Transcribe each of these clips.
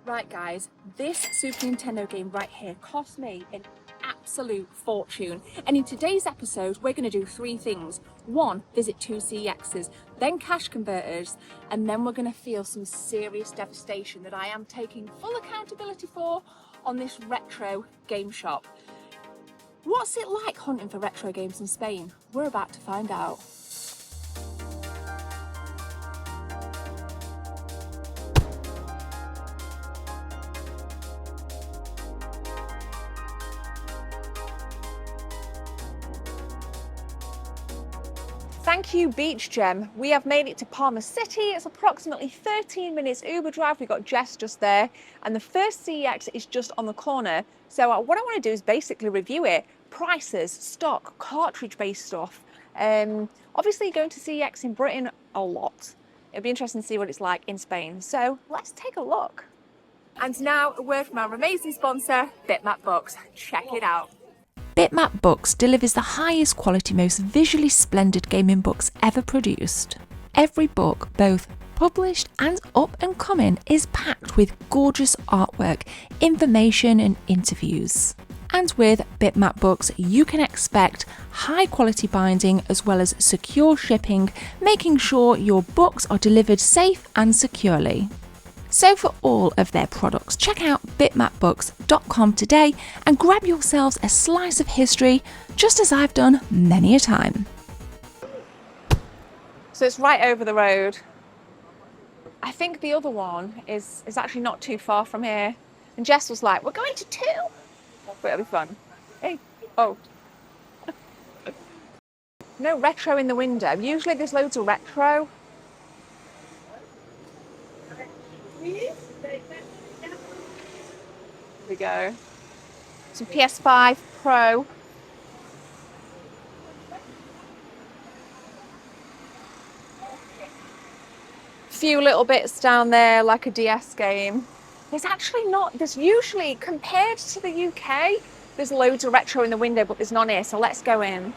Right guys, this Super Nintendo game right here cost me an absolute fortune. And in today's episode, we're going to do three things. One, visit two CEXs, then cash converters, and then we're going to feel some serious devastation that I am taking full accountability for on this retro game shop. What's it like hunting for retro games in Spain? We're about to find out. Thank you, Beach Gem. We have made it to Palma City. It's approximately 13 minutes Uber drive. We've got Jess just there, and the first CEX is just on the corner. So what I want to do is basically review it. Prices, stock, cartridge-based stuff. Obviously going to CEX in Britain a lot. It'll be interesting to see what it's like in Spain. So let's take a look. And now a word from our amazing sponsor, Bitmap Books. Check it out. Bitmap Books delivers the highest quality, most visually splendid gaming books ever produced. Every book, both published and up and coming, is packed with gorgeous artwork, information and interviews. And with Bitmap Books, you can expect high quality binding as well as secure shipping, making sure your books are delivered safe and securely. So for all of their products, check out bitmapbooks.com today and grab yourselves a slice of history, just as I've done many a time. So it's right over the road. I think the other one is actually not too far from here. And Jess was like, we're going to two. But it'll be fun. Hey, oh. No retro in the window. Usually there's loads of retro. Here we go. Some PS5 Pro. Few little bits down there like a DS game. There's actually not, there's usually, compared to the UK, there's loads of retro in the window, but there's none here, so let's go in.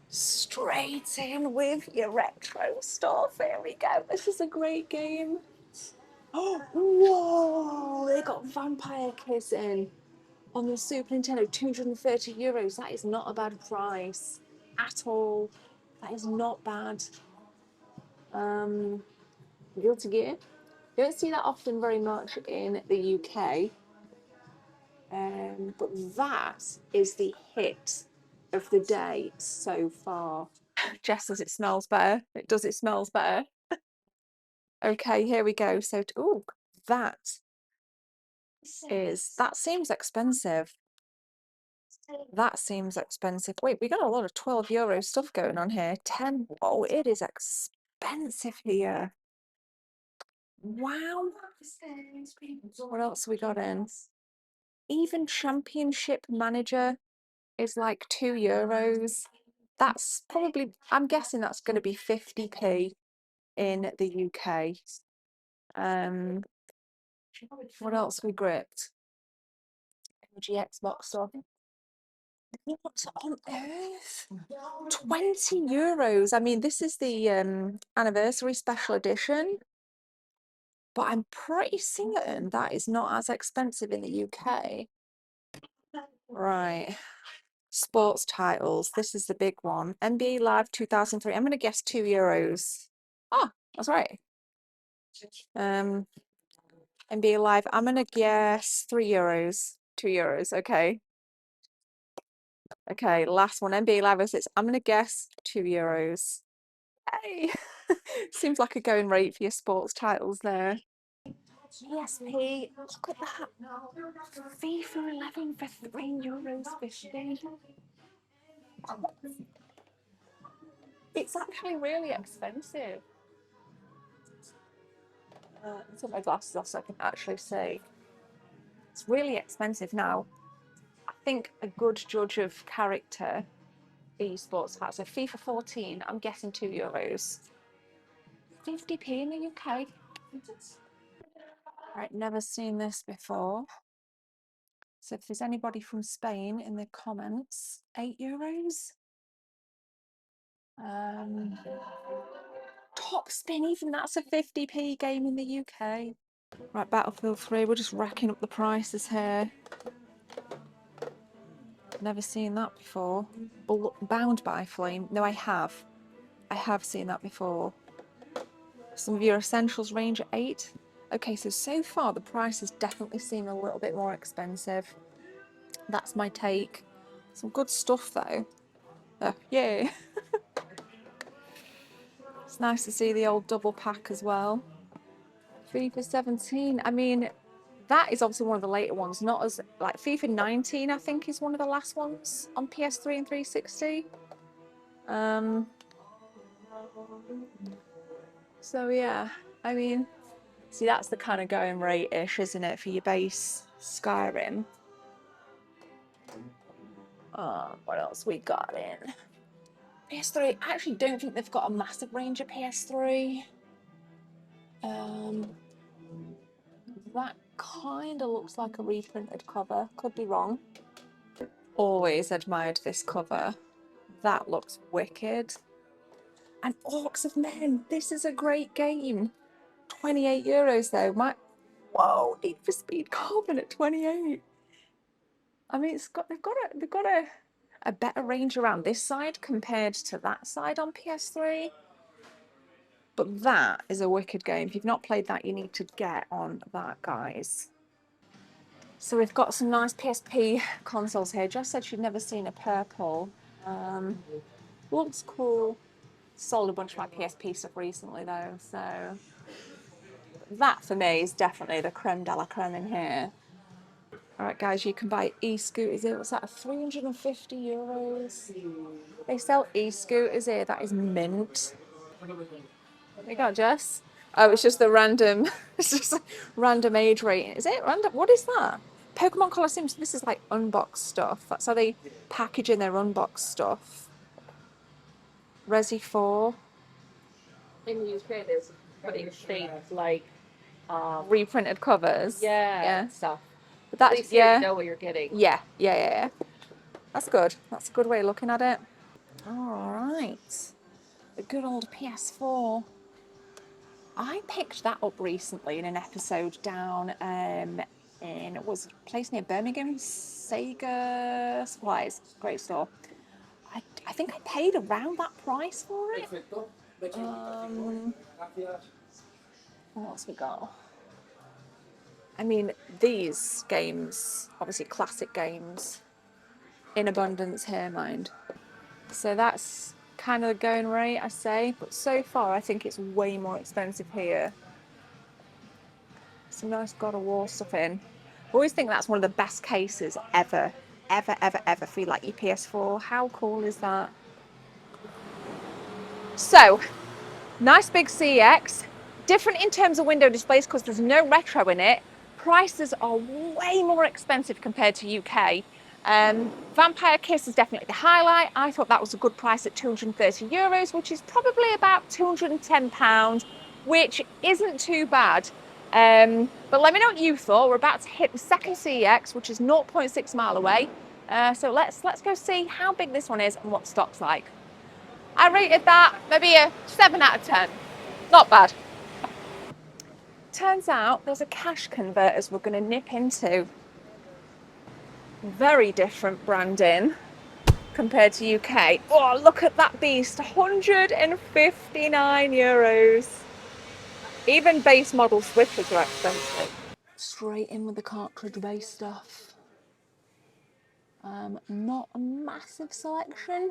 Straight in with your retro stuff. Here we go. This is a great game. Oh, whoa! They got Vampire Kissing on the Super Nintendo, €230. That is not a bad price at all. That is not bad. Guilty Gear. You don't see that often very much in the UK. But that is the hit of the day so far. Jess says it smells better. It does, it smells better. Okay, here we go. So, oh, that seems expensive. That seems expensive. Wait, we got a lot of €12 stuff going on here. 10. Oh, it is expensive here. Wow. What else we got in? Even Championship Manager is like €2. That's probably, I'm guessing that's going to be 50p in the UK. What else we gripped? OG Xbox stuff. What on earth? €20. I mean, this is the anniversary special edition, but I'm pretty certain that is not as expensive in the UK. Right. Sports titles. This is the big one. NBA Live 2003. I'm going to guess €2. Oh, that's right. NBA Live. I'm going to guess €3. €2. Okay. Okay. Last one. NBA Live 06. I'm going to guess €2. Hey. Seems like a going rate for your sports titles there. GSP. Look at that. FIFA 11 for €3.50. It's actually really expensive. Let's put my glasses off so I can actually see. It's really expensive now. I think a good judge of character esports hat. So FIFA 14, I'm guessing €2. 50p in the UK. Right, never seen this before. So if there's anybody from Spain in the comments, €8. Top Spin, even that's a 50p game in the UK. Right, Battlefield 3, we're just racking up the prices here. Never seen that before. Bound by Flame. No, I have. I have seen that before. Some of your essentials range at 8. Okay, so far the prices definitely seem a little bit more expensive. That's my take. Some good stuff though. Yay! It's nice to see the old double pack as well. FIFA 17. I mean, that is obviously one of the later ones. Not as like FIFA 19. I think is one of the last ones on PS3 and 360. So yeah, I mean, see that's the kind of going rate-ish, isn't it, for your base Skyrim? What else we got in? PS3, I actually don't think they've got a massive range of PS3. That kind of looks like a reprinted cover. Could be wrong. Always admired this cover. That looks wicked. And Orcs of Men. This is a great game. €28 though. Whoa, Need for Speed Carbon at 28. I mean, they've got a better range around this side compared to that side on PS3. But that is a wicked game. If you've not played that, you need to get on that, guys. So we've got some nice PSP consoles here. Jess said she'd never seen a purple. Looks cool. Sold a bunch of my PSP stuff recently though, so that for me is definitely the creme de la creme in here. Alright guys, you can buy e-scooters here. What's that, €350? They sell e-scooters here, that is mint. What you got, Jess? Oh, it's just the random, it's just a random age rating. Is it random? What is that? Pokemon Colosseum, so this is like unboxed stuff. That's how they package in their unboxed stuff. Resi 4. In the UK, there's putting things like Reprinted covers. yeah. Stuff. But that's, At least here you know what you're getting. Yeah. That's good. That's a good way of looking at it. All right. The good old PS4. I picked that up recently in an episode down in, it was a place near Birmingham, Sega Supplies, great store. I think I paid around that price for it. What else we got? I mean, these games, obviously classic games, in abundance here, mind. So that's kind of the going rate, I say. But so far, I think it's way more expensive here. Some nice God of War stuff in. I always think that's one of the best cases ever for like your PS4. How cool is that? So, nice big CX. Different in terms of window displays because there's no retro in it. Prices are way more expensive compared to UK. Vampire Kiss is definitely the highlight. I thought that was a good price at €230, which is probably about £210, which isn't too bad. But let me know what you thought. We're about to hit the second CEX, which is 0.6 mile away. So let's go see how big this one is and what stock's like. I rated that maybe a 7 out of 10. Not bad. Turns out there's a cash converters we're going to nip into. Very different branding compared to UK. Oh, look at that beast, €159. Even base model Switches are expensive. Straight in with the cartridge base stuff. Not a massive selection.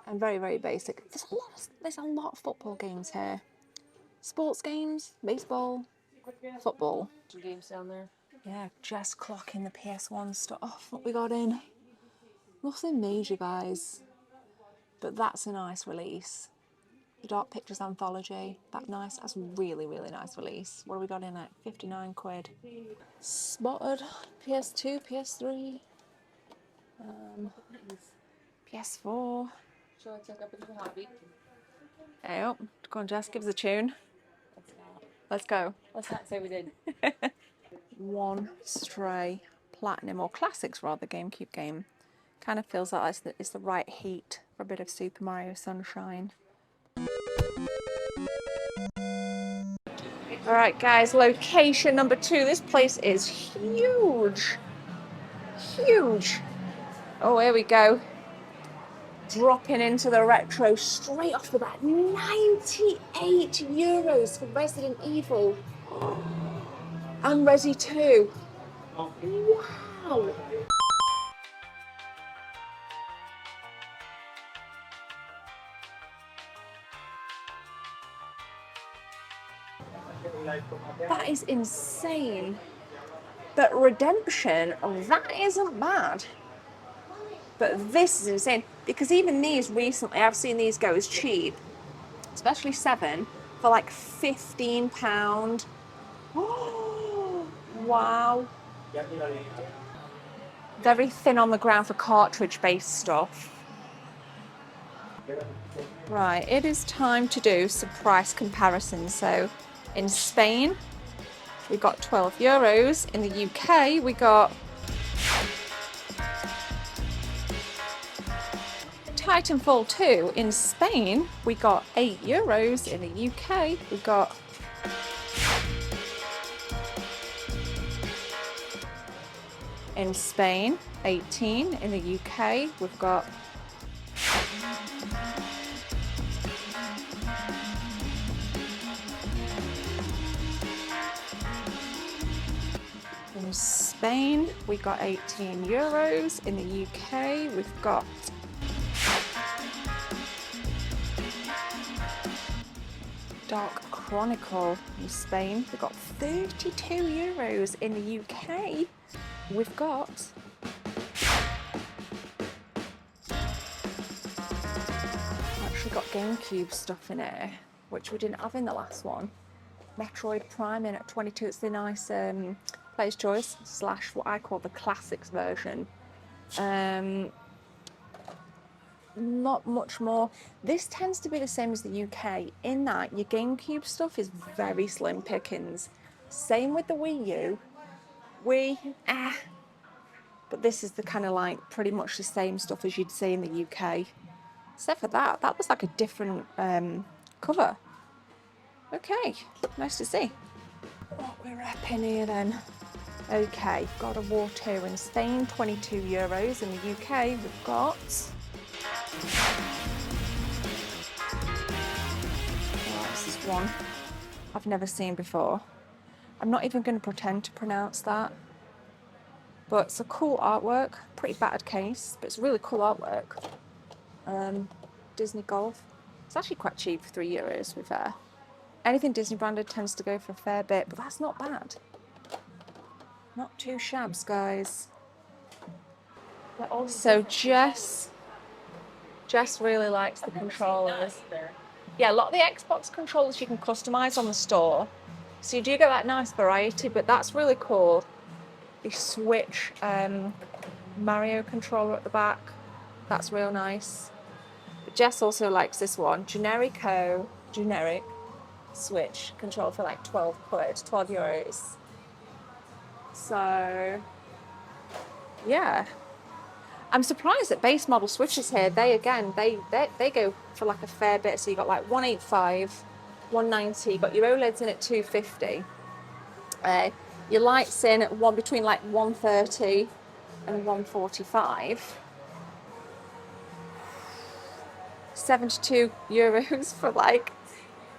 And very basic. There's a lot of football games here. Sports games, baseball, football. Some games down there. Yeah, just clocking the PS1 stuff. What we got in? Nothing major, guys. But that's a nice release. The Dark Pictures Anthology. That's a really nice release. What have we got in it? 59 quid. Spotted. PS2, PS3. PS4. Shall I check up into the hobby? Hey, oh, go on, Jess, give us a tune. Let's go. Let's not say we did. One Stray Platinum, or Classics rather, GameCube game. Kind of feels like it's the right heat for a bit of Super Mario Sunshine. All right, guys, location number 2. This place is huge. Huge. Oh, here we go. Dropping into the retro straight off the bat. 98 euros for Resident Evil and Resi 2. Wow. That is insane. But Redemption, that isn't bad. But this is insane, because even these recently, I've seen these go as cheap, especially 7, for like £15. Oh, wow. Very thin on the ground for cartridge-based stuff. Right, it is time to do some price comparisons. So in Spain, we got 12 euros. In the UK, we got Titanfall 2. In Spain, we got 8 euros. In the UK, we got in Spain, 18. In the UK, we've got in Spain, we got 18 euros. In the UK, we've got Dark Chronicle. In Spain, we've got 32 euros. In the UK, we've got actually got GameCube stuff in here, which we didn't have in the last one. Metroid Prime in at 22. It's the nice Player's Choice / what I call the Classics version. Not much more. This tends to be the same as the UK in that your GameCube stuff is very slim pickings. Same with the Wii U. But this is the kind of like pretty much the same stuff as you'd see in the UK. Except for that was like a different cover. Okay, nice to see. What we're up in here then. Okay, God of War 2 in Spain, 22 euros. In the UK, we've got this is one I've never seen before. I'm not even going to pretend to pronounce that. But it's a cool artwork, pretty battered case, but it's really cool artwork. Disney Golf. It's actually quite cheap for €3, to be fair. Anything Disney branded tends to go for a fair bit, but that's not bad. Not too shabs, guys. So Jess really likes the controllers. Yeah, a lot of the Xbox controllers you can customize on the store. So you do get that nice variety, but that's really cool. The Switch Mario controller at the back. That's real nice. But Jess also likes this one. Generic Switch controller for like 12 euros. So, yeah. I'm surprised that base model Switches here, they go for like a fair bit. So you got like 185, 190, you got your OLEDs in at 250. Your lights in at between like 130 and 145. 72 euros for like,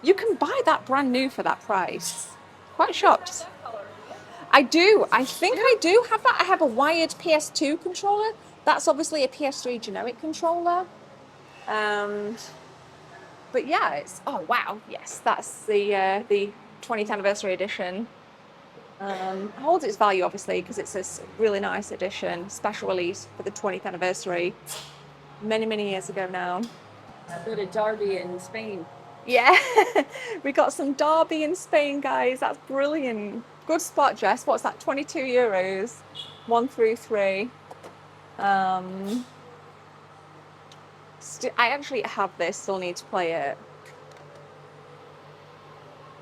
you can buy that brand new for that price. Quite shocked. I do. I think I do have that. I have a wired PS2 controller. That's obviously a PS3 generic controller. But yeah, it's, oh wow, yes, that's the 20th anniversary edition. Holds its value obviously because it's a really nice edition, special release for the 20th anniversary. Many years ago now. Go to Derby in Spain. Yeah, we got some Derby in Spain, guys. That's brilliant. Good spot, Jess. What's that? 22 euros, 1 through 3. I actually have this. Still need to play it.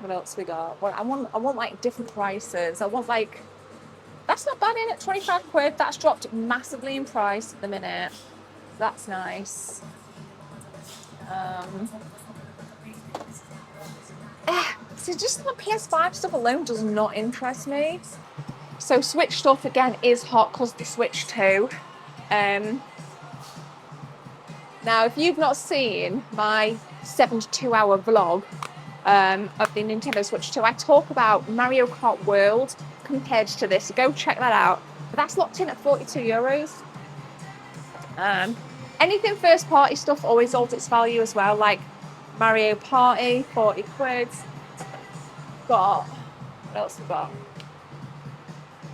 What else we got? Well, I want like different prices. I want like, that's not bad in at 25 quid. That's dropped massively in price at the minute. That's nice. So just the PS5 stuff alone does not interest me. So Switch stuff again is hot because the Switch 2. Now, if you've not seen my 72-hour vlog of the Nintendo Switch 2, I talk about Mario Kart World compared to this. So go check that out. But that's locked in at €42. Anything first party stuff always holds its value as well, like Mario Party, 40 quid. Got, what else we got?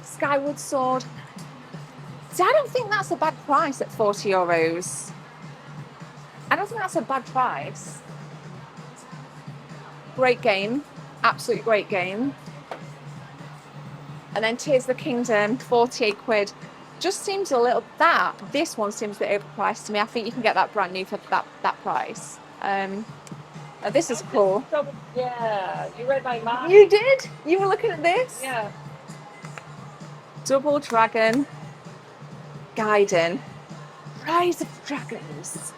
Skyward Sword. See, I don't think that's a bad price at €40. I don't think that's a bad price. Great game, absolute great game. And then Tears of the Kingdom, 48 quid. Just seems a little, this one seems a bit overpriced to me. I think you can get that brand new for that price. This is cool. Yeah, you read my mind. You did? You were looking at this? Yeah. Double Dragon, Gaiden, Rise of Dragons.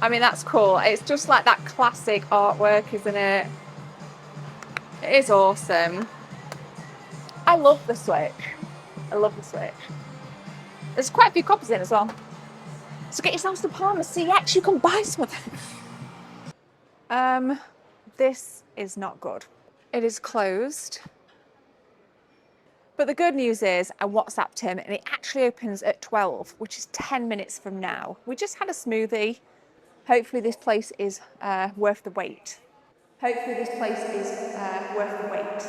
I mean, that's cool. It's just like that classic artwork, isn't it? It is awesome. I love the Switch. I love the Switch. There's quite a few copies in as well. So get yourselves to Palmer CX, you can buy some of them. This is not good. It is closed. But the good news is I WhatsApped him and it actually opens at 12, which is 10 minutes from now. We just had a smoothie. Hopefully this place is worth the wait. Hopefully this place is worth the wait.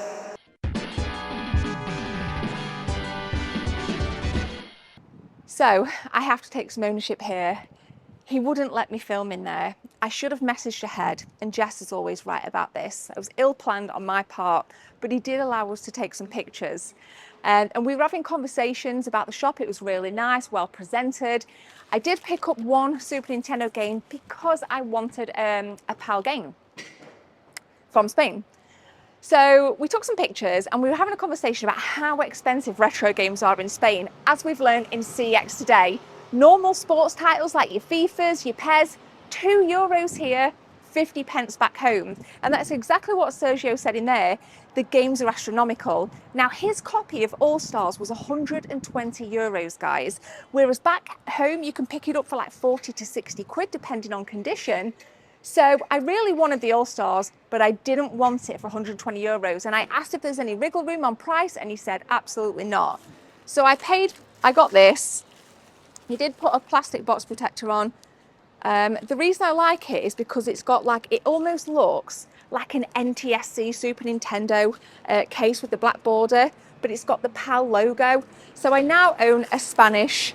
So I have to take some ownership here. He wouldn't let me film in there. I should have messaged ahead, and Jess is always right about this. It was ill-planned on my part, but he did allow us to take some pictures. And we were having conversations about the shop. It was really nice, well presented. I did pick up one Super Nintendo game because I wanted a PAL game from Spain. So we took some pictures and we were having a conversation about how expensive retro games are in Spain. As we've learned in CX today, normal sports titles like your FIFAs, your PES, €2 here, 50 pence back home. And that's exactly what Sergio said in there. The games are astronomical. Now his copy of All Stars was €120, guys. Whereas back home, you can pick it up for like 40 to 60 quid, depending on condition. So I really wanted the All Stars, but I didn't want it for €120. And I asked if there's any wriggle room on price, and he said absolutely not. So I got this. He did put a plastic box protector on. The reason I like it is because it's got like, it almost looks like an NTSC Super Nintendo case with the black border, but it's got the PAL logo. So I now own a Spanish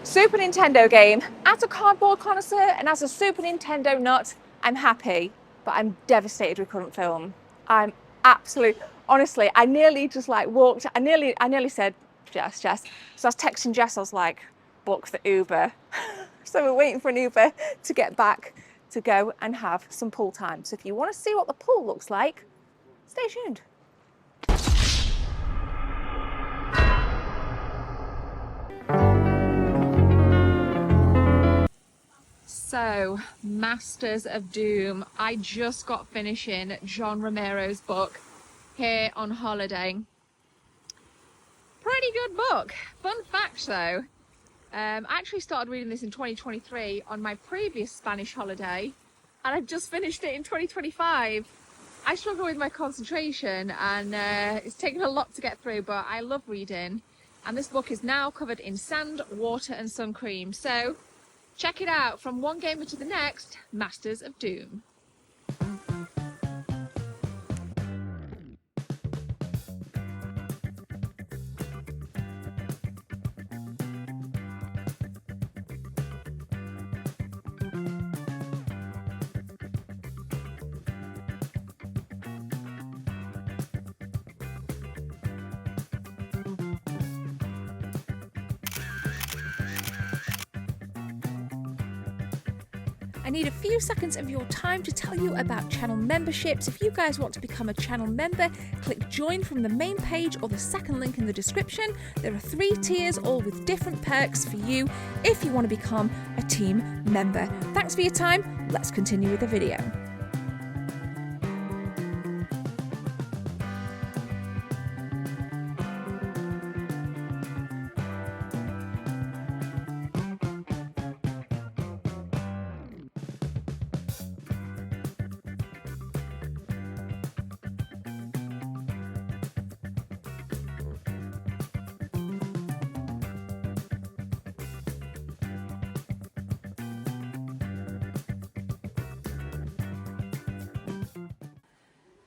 Super Nintendo game. As a cardboard connoisseur and as a Super Nintendo nut, I'm happy, but I'm devastated we couldn't film. I'm honestly, I nearly just like walked, I nearly said, Jess. So I was texting Jess, I was like, book the Uber. So we're waiting for an Uber to get back to go and have some pool time. So if you want to see what the pool looks like, stay tuned. So, Masters of Doom. I just got finishing John Romero's book here on holiday. Pretty good book. Fun fact though, I actually started reading this in 2023 on my previous Spanish holiday, and I've just finished it in 2025. I struggle with my concentration, and it's taken a lot to get through, but I love reading. And this book is now covered in sand, water and sun cream. So check it out. From one gamer to the next, Masters of Doom. I need a few seconds of your time to tell you about channel memberships. If you guys want to become a channel member, click join from the main page or the second link in the description. There are 3 tiers, all with different perks for you if you want to become a team member. Thanks for your time. Let's continue with the video.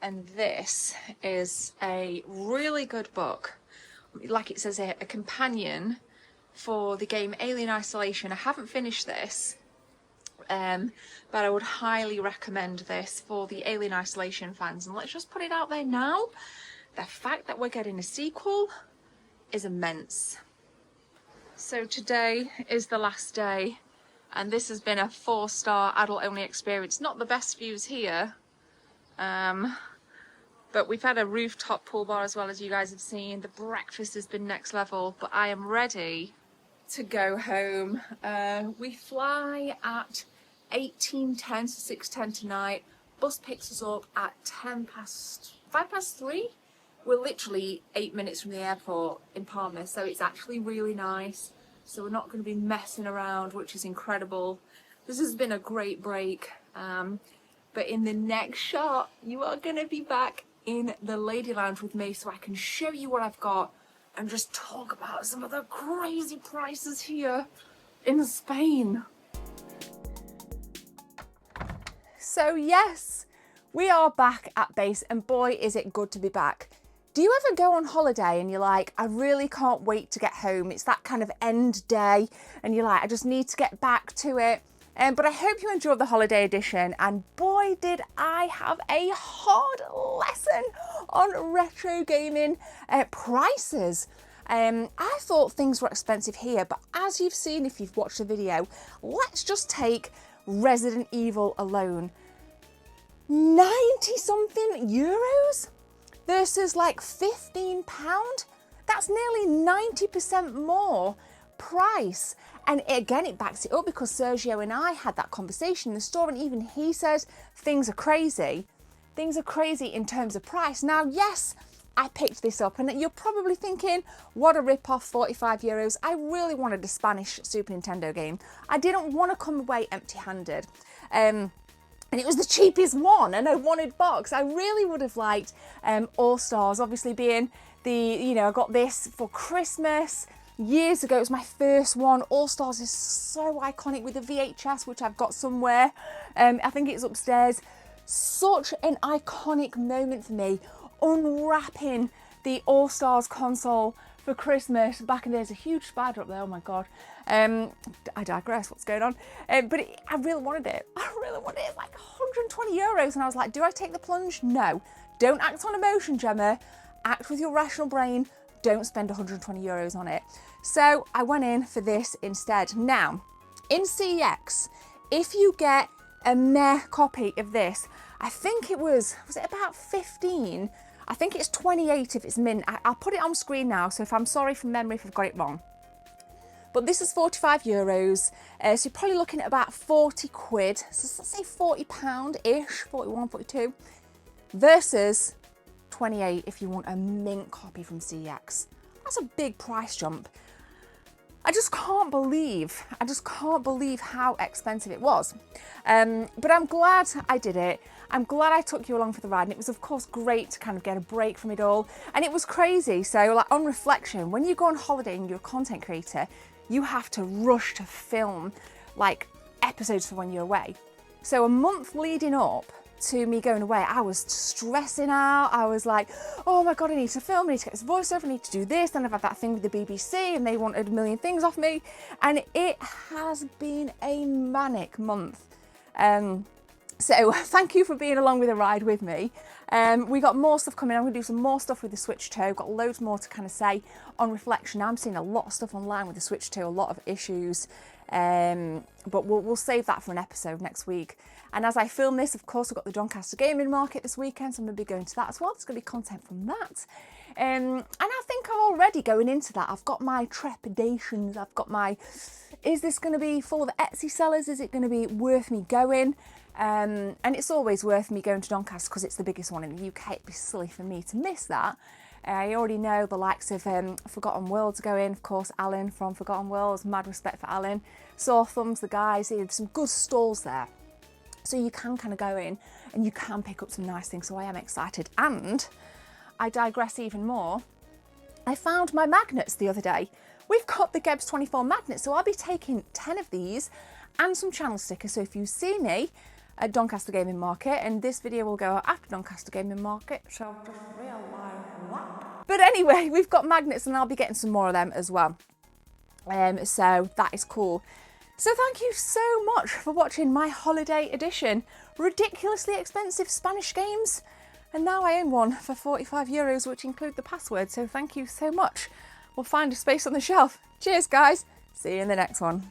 and this is a really good book. Like it says here, a companion for the game Alien Isolation. I haven't finished this, but I would highly recommend this for the Alien Isolation fans. And let's just put it out there now, the fact that we're getting a sequel is immense. So today is the last day, and this has been a 4-star adult only experience. Not the best views here, but we've had a rooftop pool bar as well, as you guys have seen. The breakfast has been next level, but I am ready to go home. We fly at 18:10, so 6:10 tonight. Bus picks us up at 3:05. We're literally 8 minutes from the airport in Palma, so it's actually really nice. So we're not going to be messing around, which is incredible. This has been a great break. But in the next shot, you are going to be back in the Lady Lounge with me, so I can show you what I've got and just talk about some of the crazy prices here in Spain. So yes, we are back at base, and boy is it good to be back. Do you ever go on holiday and you're like, I really can't wait to get home? It's that kind of end day and you're like, I just need to get back to it. But I hope you enjoyed the holiday edition, and boy did I have a hard lesson on retro gaming prices. I thought things were expensive here, but as you've seen if you've watched the video, let's just take Resident Evil alone. 90 something euros versus like £15. That's nearly 90% more price. And again, it backs it up because Sergio and I had that conversation in the store, and even he says things are crazy. Things are crazy in terms of price. Now, yes, I picked this up, and you're probably thinking, what a rip-off, 45 euros. I really wanted a Spanish Super Nintendo game. I didn't want to come away empty-handed. And it was the cheapest one, and I wanted box. I really would have liked All Stars, obviously being I got this for Christmas years ago. It was my first one. All Stars is so iconic with the VHS, which I've got somewhere. I think it's upstairs. Such an iconic moment for me, unwrapping the All Stars console for Christmas. Back in there's a huge spider up there, oh my God. I digress, what's going on? But I really wanted it. I really wanted it. It's like 120 euros. And I was like, do I take the plunge? No. Don't act on emotion, Gemma. Act with your rational brain. Don't spend 120 euros on it. So I went in for this instead. Now, in CEX, if you get a meh copy of this, I think it was it about 15? I think it's 28 if it's mint. I'll put it on screen now, so if I'm sorry from memory if I've got it wrong. But this is 45 euros, so you're probably looking at about 40 quid. So let's say £40-ish, 41, 42, versus 28 if you want a mint copy from CEX. That's a big price jump. I just can't believe how expensive it was. But I'm glad I did it. I'm glad I took you along for the ride, and it was of course great to kind of get a break from it all. And it was crazy. So like on reflection, when you go on holiday and you're a content creator, you have to rush to film like episodes for when you're away. So a month leading up to me going away, I was stressing out. I was like, oh my God, I need to film, I need to get this voiceover, I need to do this. Then I've had that thing with the BBC and they wanted a million things off me. And it has been a manic month. So thank you for being along with the ride with me. We got more stuff coming. I'm going to do some more stuff with the Switch 2. Got loads more to kind of say on reflection. I'm seeing a lot of stuff online with the Switch 2, a lot of issues. But we'll save that for an episode next week. And as I film this, of course, I've got the Doncaster Gaming Market this weekend, so I'm going to be going to that as well. There's going to be content from that. And I think I'm already going into that. I've got my trepidations. I've got my, is this going to be full of Etsy sellers? Is it going to be worth me going? And it's always worth me going to Doncaster because it's the biggest one in the UK. It'd be silly for me to miss that. I already know the likes of Forgotten Worlds going, of course, Alan from Forgotten Worlds, mad respect for Alan. Sore Thumbs, the guys, there's some good stalls there. So you can kind of go in and you can pick up some nice things. So I am excited. And I digress even more. I found my magnets the other day. We've got the Gebs 24 magnets. So I'll be taking 10 of these and some channel stickers. So if you see me at Doncaster Gaming Market, and this video will go out after Doncaster Gaming Market, so just realise that. But anyway, we've got magnets and I'll be getting some more of them as well. So that is cool. So thank you so much for watching my holiday edition. Ridiculously expensive Spanish games. And now I own one for €45, which include the password. So thank you so much. We'll find a space on the shelf. Cheers, guys. See you in the next one.